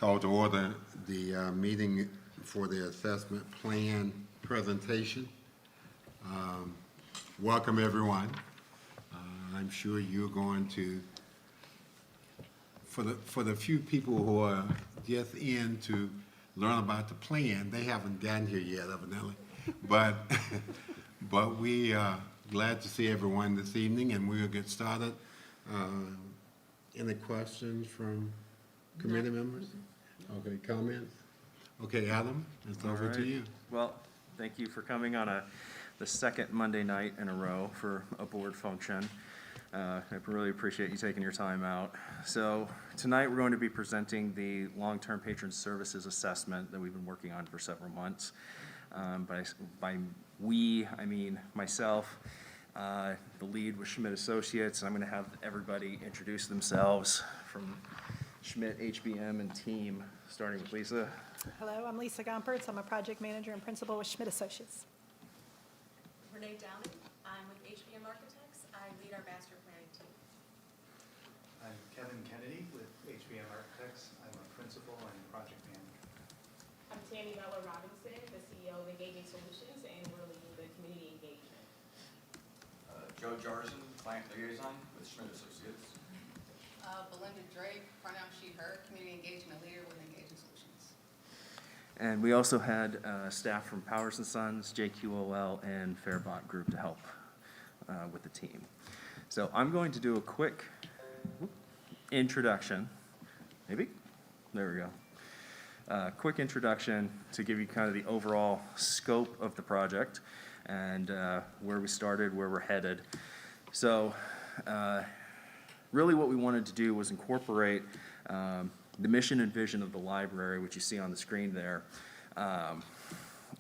Call to order the meeting for the assessment plan presentation. Welcome, everyone. I'm sure you're going to, for the few people who are just in to learn about the plan, they haven't gotten here yet, evidently. But we are glad to see everyone this evening, and we'll get started. Any questions from committee members? Okay, comments? Okay, Adam, it's over to you. Well, thank you for coming on the second Monday night in a row for a board function. I really appreciate you taking your time out. So tonight we're going to be presenting the long-term patron services assessment that we've been working on for several months. By we, I mean myself, the lead was Schmidt Associates, and I'm going to have everybody introduce themselves from Schmidt, HBM, and team, starting with Lisa. Hello, I'm Lisa Gomperts. I'm a project manager and principal with Schmidt Associates. Renee Downing. I'm with HBM Architects. I lead our master planning team. I'm Kevin Kennedy with HBM Architects. I'm a principal and project manager. I'm Tammy Bella Robinson, the CEO of Engaging Solutions, and we're leading the community engagement. Joe Jarson, client liaison with Schmidt Associates. Belinda Drake, pronoun she, her, community engagement leader with Engaging Solutions. And we also had staff from Powers & Sons, JQOL, and Fehribach group to help with the team. So I'm going to do a quick introduction. Maybe? There we go. Quick introduction to give you kind of the overall scope of the project and where we started, where we're headed. So really what we wanted to do was incorporate the mission and vision of the library, which you see on the screen there,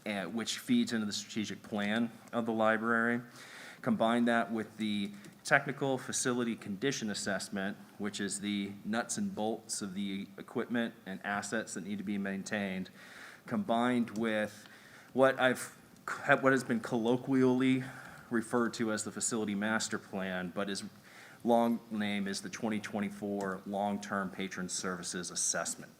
and which feeds into the strategic plan of the library. Combine that with the technical facility condition assessment, which is the nuts and bolts of the equipment and assets that need to be maintained, combined with what has been colloquially referred to as the facility master plan, but is long name is the 2024 Long-Term Patron Services Assessment.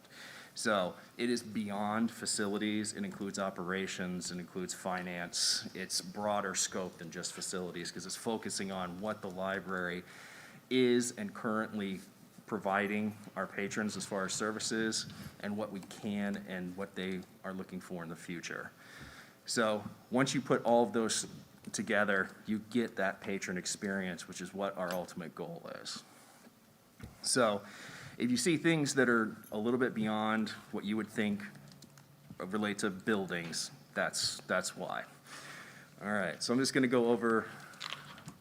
So it is beyond facilities. It includes operations. It includes finance. It's broader scope than just facilities because it's focusing on what the library is and currently providing our patrons as far as services and what we can and what they are looking for in the future. So once you put all of those together, you get that patron experience, which is what our ultimate goal is. So if you see things that are a little bit beyond what you would think relate to buildings, that's why. All right, so I'm just going to go over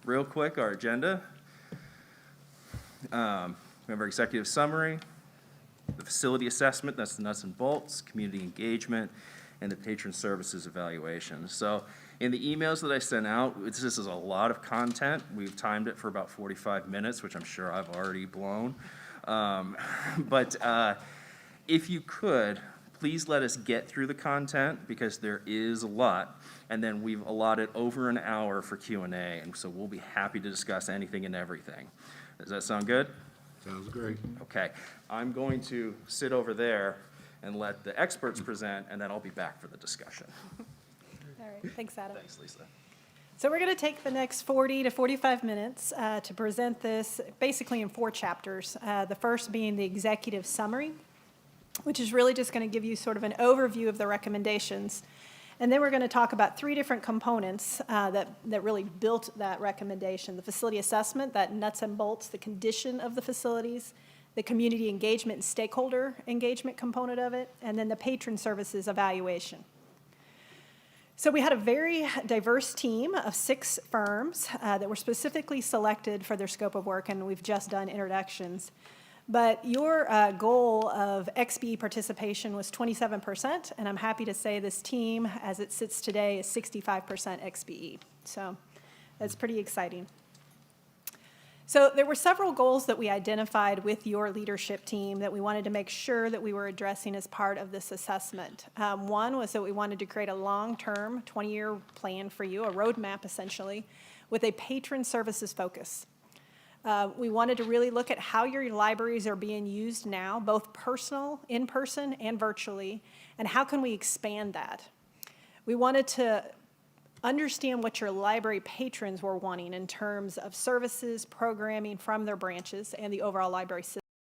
real quick our agenda. We have our executive summary, the facility assessment, that's the nuts and bolts, community engagement, and the patron services evaluation. So in the emails that I sent out, this is a lot of content. We've timed it for about 45 minutes, which I'm sure I've already blown. But if you could, please let us get through the content because there is a lot. And then we've allotted over an hour for Q&A, and so we'll be happy to discuss anything and everything. Does that sound good? Sounds great. Okay. I'm going to sit over there and let the experts present, and then I'll be back for the discussion. All right, thanks, Adam. Thanks, Lisa. So we're going to take the next 40 to 45 minutes to present this basically in 4 chapters. The first being the executive summary, which is really just going to give you sort of an overview of the recommendations. And then we're going to talk about 3 different components that really built that recommendation. The facility assessment, that nuts and bolts, the condition of the facilities, the community engagement and stakeholder engagement component of it, and then the patron services evaluation. So we had a very diverse team of 6 firms that were specifically selected for their scope of work, and we've just done introductions. But your goal of XBE participation was 27%, and I'm happy to say this team, as it sits today, is 65% XBE. So that's pretty exciting. So there were several goals that we identified with your leadership team that we wanted to make sure that we were addressing as part of this assessment. One was that we wanted to create a long-term 20-year plan for you, a roadmap essentially, with a patron services focus. We wanted to really look at how your libraries are being used now, both personal, in person, and virtually, and how can we expand that. We wanted to understand what your library patrons were wanting in terms of services, programming from their branches, and the overall library system.